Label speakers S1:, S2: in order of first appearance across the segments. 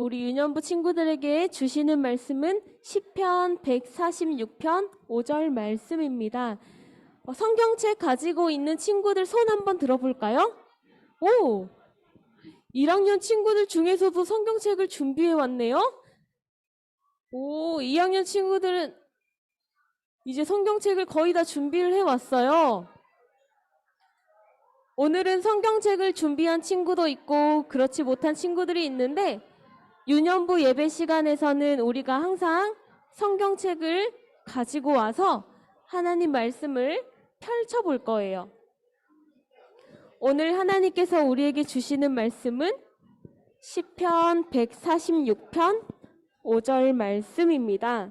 S1: 우리 유년부 친구들에게 주시는 말씀은 시편 146편 5절 말씀입니다. 성경책 가지고 있는 친구들 손 한번 들어볼까요? 오! 1학년 친구들 중에서도 성경책을 준비해 왔네요. 오, 2학년 친구들은 이제 성경책을 거의 다 준비를 해 왔어요. 오늘은 성경책을 준비한 친구도 있고 그렇지 못한 친구들이 있는데 유년부 예배 시간에서는 우리가 항상 성경책을 가지고 와서 하나님 말씀을 펼쳐볼 거예요. 오늘 하나님께서 우리에게 주시는 말씀은 시편 146편 5절 말씀입니다.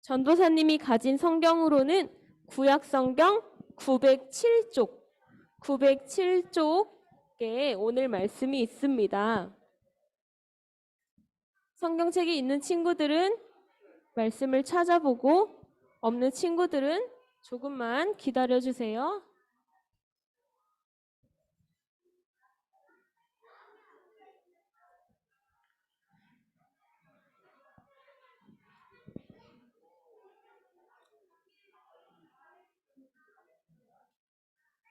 S1: 전도사님이 가진 성경으로는 구약성경 907쪽에 오늘 말씀이 있습니다. 성경책이 있는 친구들은 말씀을 찾아보고 없는 친구들은 조금만 기다려주세요.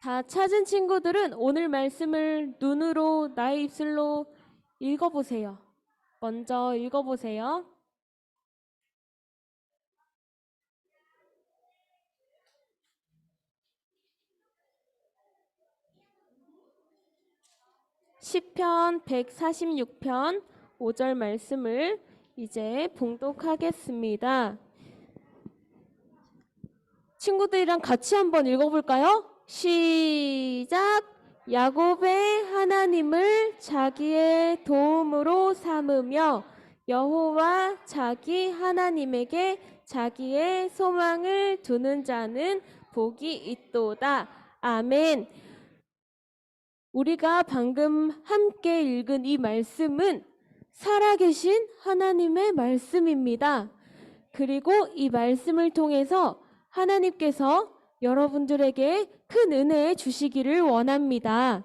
S1: 다 찾은 친구들은 오늘 말씀을 눈으로 나의 입술로 읽어보세요. 먼저 읽어보세요. 시편 146편 5절 말씀을 이제 봉독하겠습니다. 친구들이랑 같이 한번 읽어볼까요? 시작! 야곱의 하나님을 자기의 도움으로 삼으며 여호와 자기 하나님에게 자기의 소망을 두는 자는 복이 있도다. 아멘. 우리가 방금 함께 읽은 이 말씀은 살아계신 하나님의 말씀입니다. 그리고 이 말씀을 통해서 하나님께서 여러분들에게 큰 은혜 주시기를 원합니다.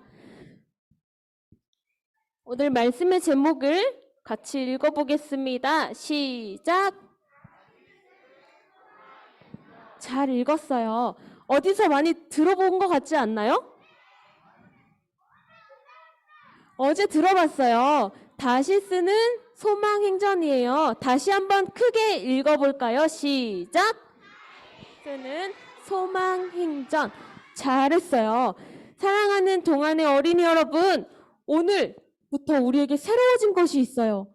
S1: 오늘 말씀의 제목을 같이 읽어보겠습니다. 시작! 잘 읽었어요. 어디서 많이 들어본 것 같지 않나요? 어제 들어봤어요. 다시 쓰는 소망행전이에요. 다시 한번 크게 읽어볼까요? 시작! 쓰는 소망행전. 잘했어요. 사랑하는 동안의 어린이 여러분, 오늘부터 우리에게 새로워진 것이 있어요.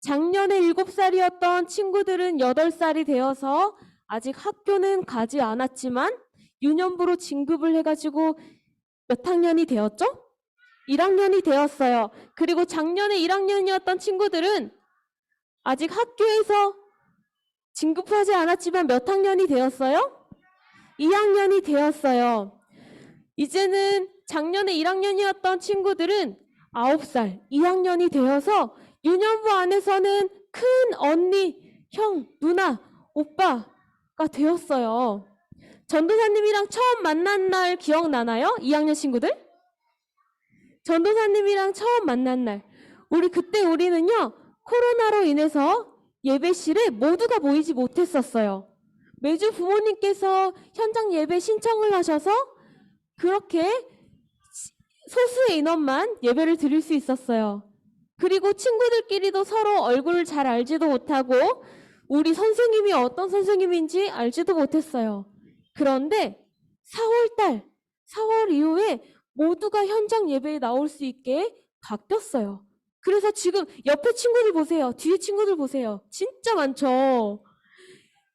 S1: 작년에 7살이었던 친구들은 8살이 되어서 아직 학교는 가지 않았지만 유년부로 진급을 해가지고 몇 학년이 되었죠? 1학년이 되었어요. 그리고 작년에 1학년이었던 친구들은 아직 학교에서 진급하지 않았지만 몇 학년이 되었어요? 2학년이 되었어요. 이제는 작년에 1학년이었던 친구들은 9살, 2학년이 되어서 유년부 안에서는 큰 언니, 형, 누나, 오빠가 되었어요. 전도사님이랑 처음 만난 날 기억나나요? 2학년 친구들? 전도사님이랑 처음 만난 날, 그때 우리는요 코로나로 인해서 예배실에 모두가 모이지 못했었어요. 매주 부모님께서 현장 예배 신청을 하셔서 그렇게 소수의 인원만 예배를 드릴 수 있었어요. 그리고 친구들끼리도 서로 얼굴을 잘 알지도 못하고 우리 선생님이 어떤 선생님인지 알지도 못했어요. 그런데 4월 이후에 모두가 현장 예배에 나올 수 있게 바뀌었어요. 그래서 지금 옆에 친구들 보세요. 뒤에 친구들 보세요. 진짜 많죠.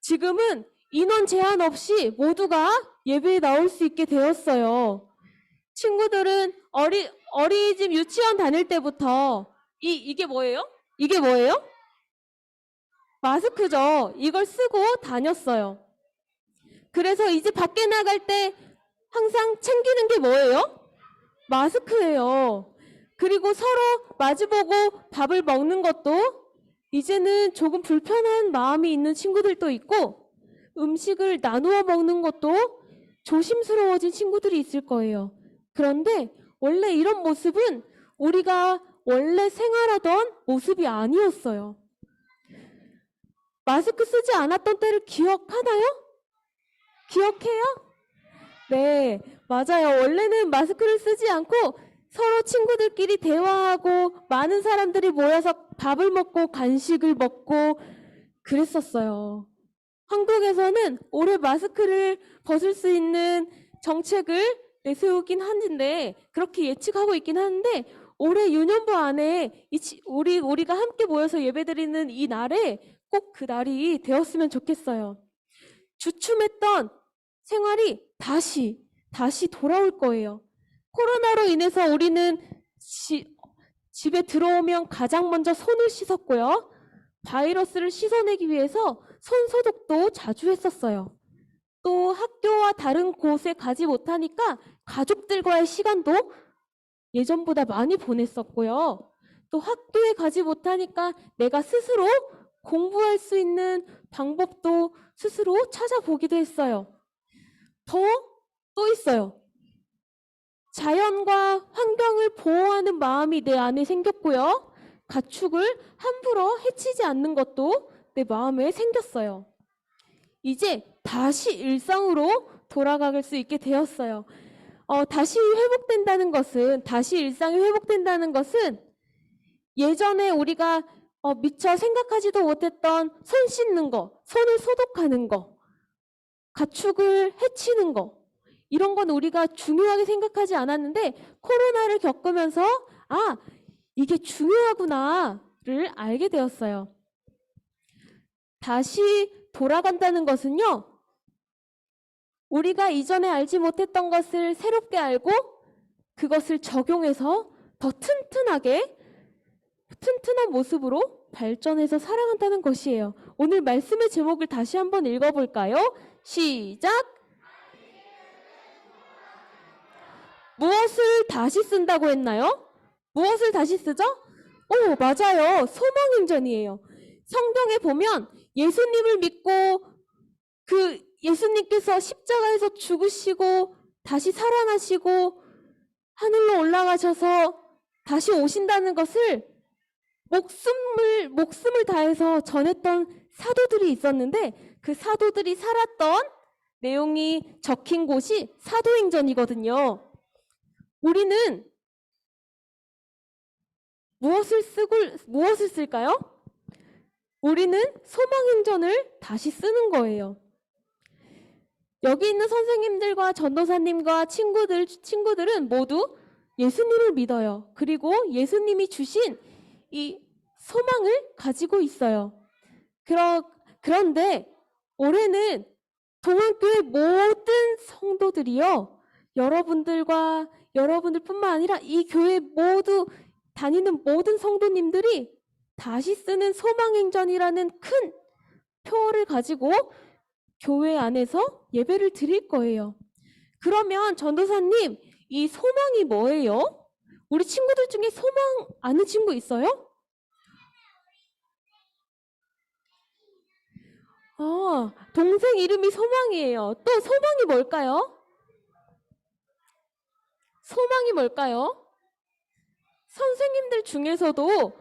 S1: 지금은 인원 제한 없이 모두가 예배에 나올 수 있게 되었어요. 친구들은 어린이집 유치원 다닐 때부터 이게 뭐예요? 이게 뭐예요? 마스크죠. 이걸 쓰고 다녔어요. 그래서 이제 밖에 나갈 때 항상 챙기는 게 뭐예요? 마스크예요. 그리고 서로 마주보고 밥을 먹는 것도 이제는 조금 불편한 마음이 있는 친구들도 있고 음식을 나누어 먹는 것도 조심스러워진 친구들이 있을 거예요. 그런데 원래 이런 모습은 우리가 원래 생활하던 모습이 아니었어요. 마스크 쓰지 않았던 때를 기억하나요? 기억해요? 네, 맞아요. 원래는 마스크를 쓰지 않고 서로 친구들끼리 대화하고 많은 사람들이 모여서 밥을 먹고 간식을 먹고 그랬었어요. 한국에서는 올해 마스크를 벗을 수 있는 정책을 내세우긴 하는데 그렇게 예측하고 있긴 하는데 올해 유년부 안에 우리가 함께 모여서 예배드리는 이 날에 꼭 그 날이 되었으면 좋겠어요. 주춤했던 생활이 다시 돌아올 거예요. 코로나로 인해서 우리는 집에 들어오면 가장 먼저 손을 씻었고요. 바이러스를 씻어내기 위해서 손 소독도 자주 했었어요. 또 학교와 다른 곳에 가지 못하니까 가족들과의 시간도 예전보다 많이 보냈었고요. 또 학교에 가지 못하니까 내가 스스로 공부할 수 있는 방법도 스스로 찾아보기도 했어요. 또 있어요. 자연과 환경을 보호하는 마음이 내 안에 생겼고요. 가축을 함부로 해치지 않는 것도 내 마음에 생겼어요. 이제 다시 일상으로 돌아갈 수 있게 되었어요. 다시 일상이 회복된다는 것은 예전에 우리가 미처 생각하지도 못했던 손 씻는 거, 손을 소독하는 거, 가축을 해치는 거, 이런 건 우리가 중요하게 생각하지 않았는데 코로나를 겪으면서 이게 중요하구나를 알게 되었어요. 다시 돌아간다는 것은요, 우리가 이전에 알지 못했던 것을 새롭게 알고 그것을 적용해서 더 튼튼한 모습으로 발전해서 살아간다는 것이에요. 오늘 말씀의 제목을 다시 한번 읽어볼까요? 시작! 무엇을 다시 쓴다고 했나요? 무엇을 다시 쓰죠? 맞아요. 소망행전이에요. 성경에 보면 예수님을 믿고 그 예수님께서 십자가에서 죽으시고 다시 살아나시고 하늘로 올라가셔서 다시 오신다는 것을 목숨을 다해서 전했던 사도들이 있었는데 그 사도들이 살았던 내용이 적힌 곳이 사도행전이거든요. 우리는 무엇을 쓸까요? 우리는 소망행전을 다시 쓰는 거예요. 여기 있는 선생님들과 전도사님과 친구들은 모두 예수님을 믿어요. 그리고 예수님이 주신 이 소망을 가지고 있어요. 그런데 올해는 동안교회 모든 성도들이요. 여러분들뿐만 아니라 이 교회 모두 다니는 모든 성도님들이 다시 쓰는 소망행전이라는 큰 표를 가지고 교회 안에서 예배를 드릴 거예요. 그러면 전도사님, 이 소망이 뭐예요? 우리 친구들 중에 소망 아는 친구 있어요? 동생 이름이 소망이에요. 또 소망이 뭘까요? 소망이 뭘까요? 선생님들 중에서도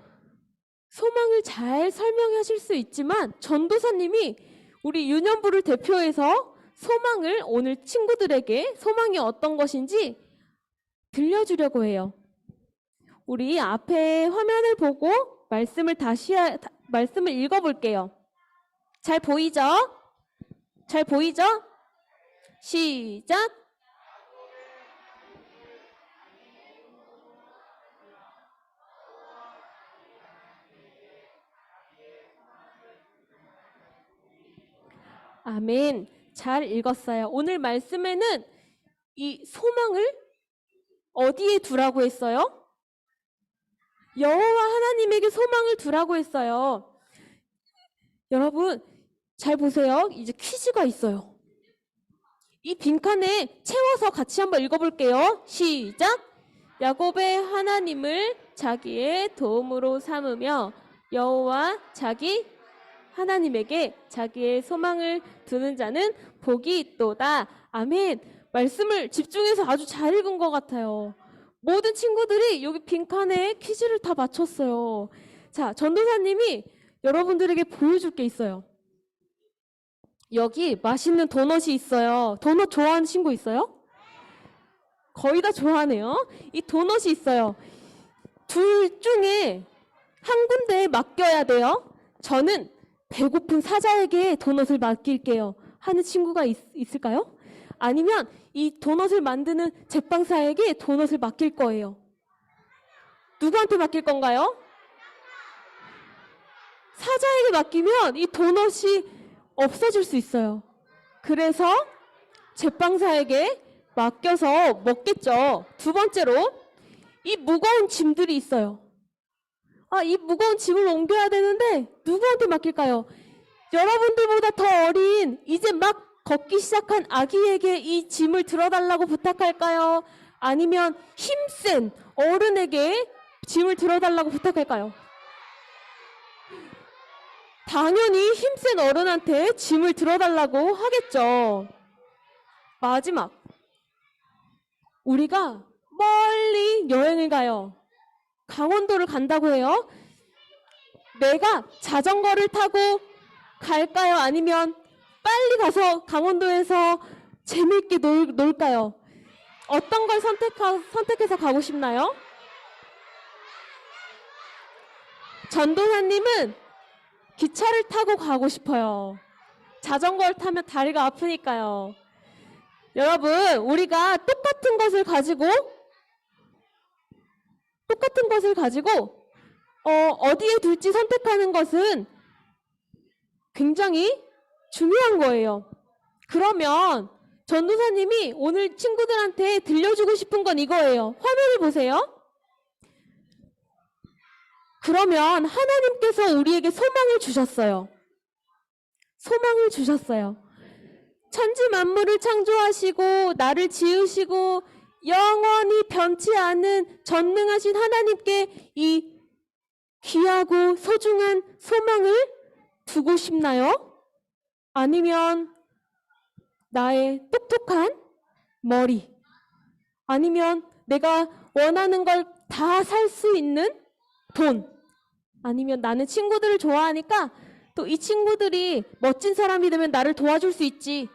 S1: 소망을 잘 설명하실 수 있지만 전도사님이 우리 유년부를 대표해서 소망을 오늘 친구들에게 소망이 어떤 것인지 들려주려고 해요. 우리 앞에 화면을 보고 말씀을 읽어볼게요. 잘 보이죠? 잘 보이죠? 시작! 아멘. 잘 읽었어요. 오늘 말씀에는 이 소망을 어디에 두라고 했어요? 여호와 하나님에게 소망을 두라고 했어요. 여러분 잘 보세요. 이제 퀴즈가 있어요. 이 빈칸에 채워서 같이 한번 읽어볼게요. 시작! 야곱의 하나님을 자기의 도움으로 삼으며 여호와 자기 하나님에게 자기의 소망을 두는 자는 복이 있도다. 아멘. 말씀을 집중해서 아주 잘 읽은 것 같아요. 모든 친구들이 여기 빈칸에 퀴즈를 다 맞췄어요. 자, 전도사님이 여러분들에게 보여줄 게 있어요. 여기 맛있는 도넛이 있어요. 도넛 좋아하는 친구 있어요? 거의 다 좋아하네요. 이 도넛이 있어요. 둘 중에 한 군데에 맡겨야 돼요. 저는 배고픈 사자에게 도넛을 맡길게요. 하는 친구가 있을까요? 아니면 이 도넛을 만드는 제빵사에게 도넛을 맡길 거예요. 누구한테 맡길 건가요? 사자에게 맡기면 이 도넛이 없어질 수 있어요. 그래서 제빵사에게 맡겨서 먹겠죠. 두 번째로 이 무거운 짐들이 있어요. 이 무거운 짐을 옮겨야 되는데 누구한테 맡길까요? 여러분들보다 더 어린 이제 막 걷기 시작한 아기에게 이 짐을 들어달라고 부탁할까요? 아니면 힘센 어른에게 짐을 들어달라고 부탁할까요? 당연히 힘센 어른한테 짐을 들어달라고 하겠죠. 마지막, 우리가 멀리 여행을 가요. 강원도를 간다고 해요. 내가 자전거를 타고 갈까요? 아니면 빨리 가서 강원도에서 재미있게 놀까요? 어떤 걸 선택해서 가고 싶나요? 전도사님은 기차를 타고 가고 싶어요. 자전거를 타면 다리가 아프니까요. 여러분, 우리가 똑같은 것을 가지고 어디에 둘지 선택하는 것은 굉장히 중요한 거예요. 그러면 전도사님이 오늘 친구들한테 들려주고 싶은 건 이거예요. 화면을 보세요. 그러면 하나님께서 우리에게 소망을 주셨어요. 소망을 주셨어요. 천지 만물을 창조하시고 나를 지으시고 영원히 변치 않은 전능하신 하나님께 이 귀하고 소중한 소망을 두고 싶나요? 아니면 나의 똑똑한 머리, 아니면 내가 원하는 걸 다 살 수 있는 돈, 아니면 나는 친구들을 좋아하니까 또 이 친구들이 멋진 사람이 되면 나를 도와줄 수 있지.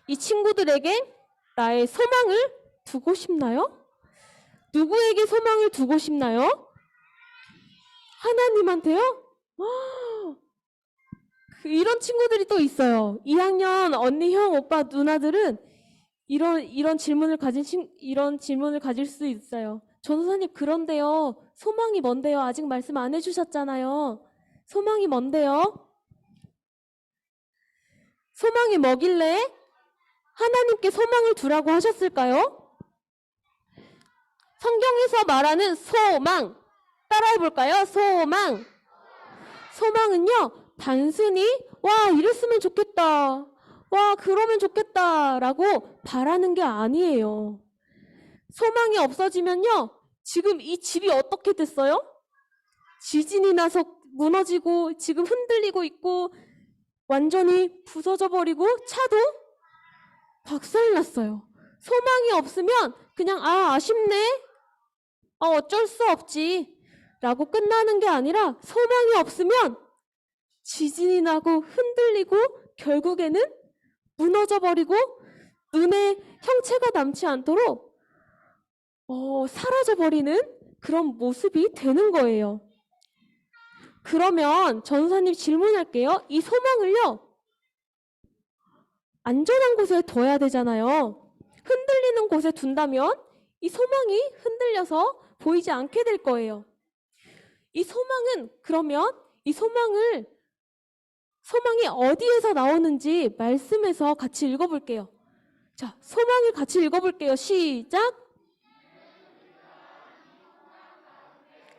S1: 이 친구들에게 나의 소망을 두고 싶나요? 누구에게 소망을 두고 싶나요? 하나님한테요? 이런 친구들이 또 있어요. 2학년 언니, 형, 오빠, 누나들은 이런 질문을 가질 수 있어요. 전도사님, 그런데요. 소망이 뭔데요? 아직 말씀 안 해주셨잖아요. 소망이 뭔데요? 소망이 뭐길래 하나님께 소망을 두라고 하셨을까요? 성경에서 말하는 소망, 따라해볼까요? 소망. 소망은요, 단순히 와, 이랬으면 좋겠다, 와, 그러면 좋겠다 라고 바라는 게 아니에요. 소망이 없어지면요, 지금 이 집이 어떻게 됐어요? 지진이 나서 무너지고 지금 흔들리고 있고 완전히 부서져 버리고 차도 박살났어요. 소망이 없으면 그냥 아쉽네, 어쩔 수 없지 라고 끝나는 게 아니라, 소망이 없으면 지진이 나고 흔들리고 결국에는 무너져 버리고 눈에 형체가 남지 않도록 사라져 버리는 그런 모습이 되는 거예요. 그러면 전도사님 질문할게요. 이 소망을요, 안전한 곳에 둬야 되잖아요. 흔들리는 곳에 둔다면 이 소망이 흔들려서 보이지 않게 될 거예요. 이 소망은 그러면 소망이 어디에서 나오는지 말씀에서 같이 읽어볼게요. 자, 소망을 같이 읽어볼게요. 시작.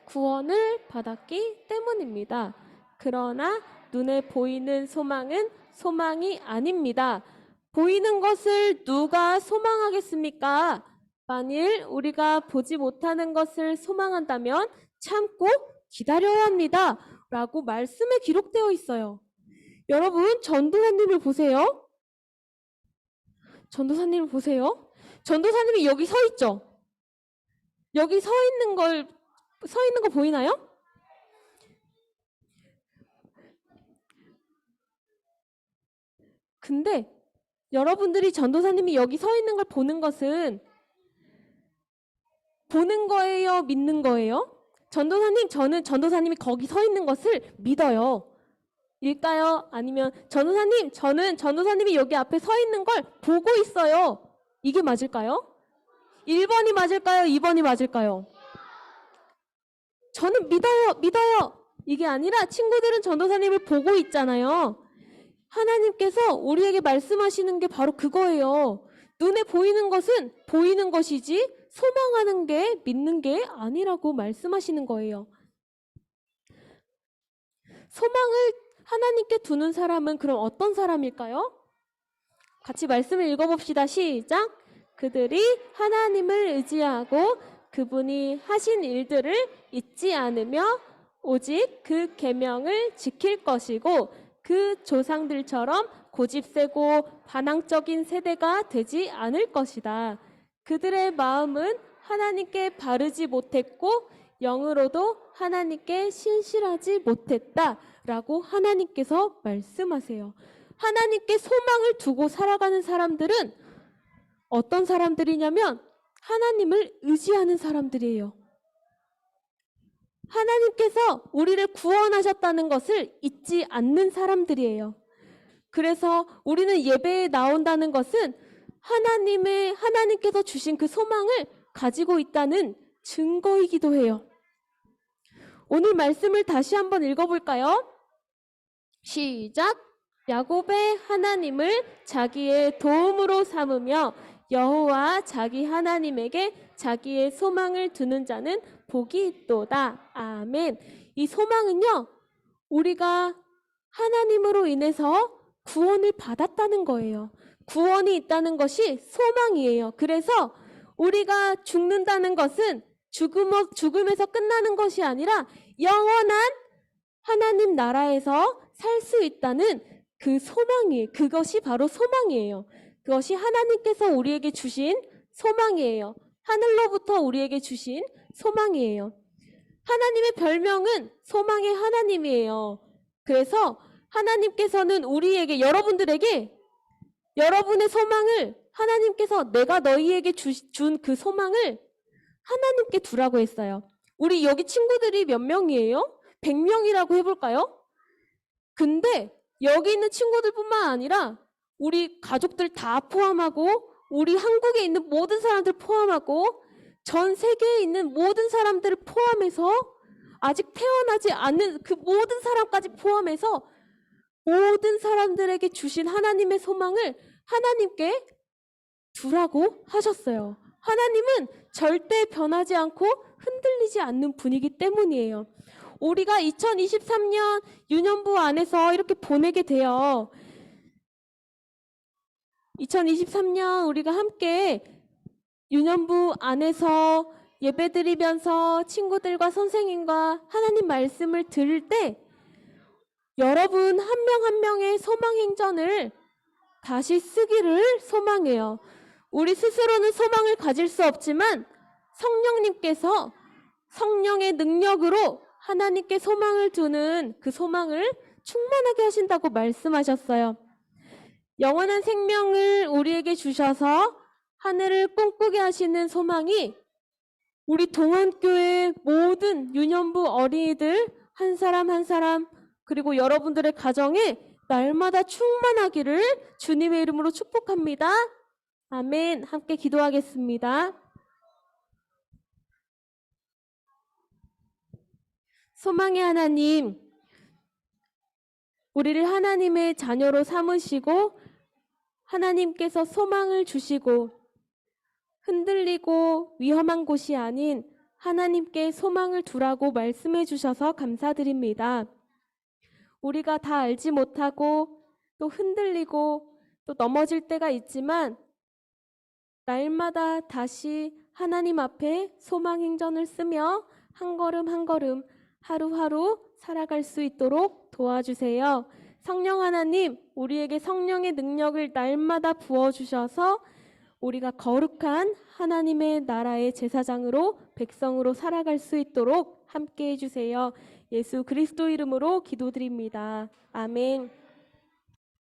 S1: 구원을 받았기 때문입니다. 그러나 눈에 보이는 소망은 소망이 아닙니다. 보이는 것을 누가 소망하겠습니까? 만일 우리가 보지 못하는 것을 소망한다면 참고 기다려야 합니다. 라고 말씀에 기록되어 있어요. 여러분, 전도사님을 보세요. 전도사님을 보세요. 전도사님이 여기 서 있죠? 여기 서 있는 거 보이나요? 근데 여러분들이 전도사님이 여기 서 있는 걸 보는 것은 보는 거예요? 믿는 거예요? 전도사님, 저는 전도사님이 거기 서 있는 것을 믿어요. 일까요? 아니면 전도사님, 저는 전도사님이 여기 앞에 서 있는 걸 보고 있어요. 이게 맞을까요? 1번이 맞을까요? 2번이 맞을까요? 저는 믿어요. 이게 아니라 친구들은 전도사님을 보고 있잖아요. 하나님께서 우리에게 말씀하시는 게 바로 그거예요. 눈에 보이는 것은 보이는 것이지 소망하는 게 믿는 게 아니라고 말씀하시는 거예요. 소망을 하나님께 두는 사람은 그럼 어떤 사람일까요? 같이 말씀을 읽어봅시다. 시작. 그들이 하나님을 의지하고 그분이 하신 일들을 잊지 않으며 오직 그 계명을 지킬 것이고 그 조상들처럼 고집세고 반항적인 세대가 되지 않을 것이다. 그들의 마음은 하나님께 바르지 못했고 영으로도 하나님께 신실하지 못했다 라고 하나님께서 말씀하세요. 하나님께 소망을 두고 살아가는 사람들은 어떤 사람들이냐면 하나님을 의지하는 사람들이에요. 하나님께서 우리를 구원하셨다는 것을 잊지 않는 사람들이에요. 그래서 우리는 예배에 나온다는 것은 하나님께서 주신 그 소망을 가지고 있다는 증거이기도 해요. 오늘 말씀을 다시 한번 읽어볼까요? 시작. 야곱의 하나님을 자기의 도움으로 삼으며 여호와 자기 하나님에게 자기의 소망을 두는 자는 복이 있도다. 아멘. 이 소망은요, 우리가 하나님으로 인해서 구원을 받았다는 거예요. 구원이 있다는 것이 소망이에요. 그래서 우리가 죽는다는 것은 죽음에서 끝나는 것이 아니라 영원한 하나님 나라에서 살 수 있다는 그 소망이에요. 그것이 바로 소망이에요. 그것이 하나님께서 우리에게 주신 소망이에요. 하늘로부터 우리에게 주신 소망이에요. 하나님의 별명은 소망의 하나님이에요. 그래서 하나님께서는 우리에게, 여러분들에게 여러분의 소망을 하나님께서 내가 너희에게 준 그 소망을 하나님께 두라고 했어요. 우리 여기 친구들이 몇 명이에요? 100명이라고 해볼까요? 근데 여기 있는 친구들뿐만 아니라 우리 가족들 다 포함하고 우리 한국에 있는 모든 사람들 포함하고 전 세계에 있는 모든 사람들을 포함해서 아직 태어나지 않는 그 모든 사람까지 포함해서 모든 사람들에게 주신 하나님의 소망을 하나님께 두라고 하셨어요. 하나님은 절대 변하지 않고 흔들리지 않는 분이기 때문이에요. 우리가 2023년 유년부 안에서 이렇게 보내게 돼요. 2023년 우리가 함께 유년부 안에서 예배드리면서 친구들과 선생님과 하나님 말씀을 들을 때 여러분 한 명 한 명의 소망 행전을 다시 쓰기를 소망해요. 우리 스스로는 소망을 가질 수 없지만 성령님께서 성령의 능력으로 하나님께 소망을 두는 그 소망을 충만하게 하신다고 말씀하셨어요. 영원한 생명을 우리에게 주셔서 하늘을 꿈꾸게 하시는 소망이 우리 동안교회 모든 유년부 어린이들 한 사람 한 사람 그리고 여러분들의 가정에 날마다 충만하기를 주님의 이름으로 축복합니다. 아멘. 함께 기도하겠습니다. 소망의 하나님, 우리를 하나님의 자녀로 삼으시고 하나님께서 소망을 주시고 흔들리고 위험한 곳이 아닌 하나님께 소망을 두라고 말씀해 주셔서 감사드립니다. 우리가 다 알지 못하고 또 흔들리고 또 넘어질 때가 있지만 날마다 다시 하나님 앞에 소망 행전을 쓰며 한 걸음 한 걸음 하루하루 살아갈 수 있도록 도와주세요. 성령 하나님, 우리에게 성령의 능력을 날마다 부어주셔서 우리가 거룩한 하나님의 나라의 제사장으로 백성으로 살아갈 수 있도록 함께 해주세요. 예수 그리스도 이름으로 기도드립니다. 아멘.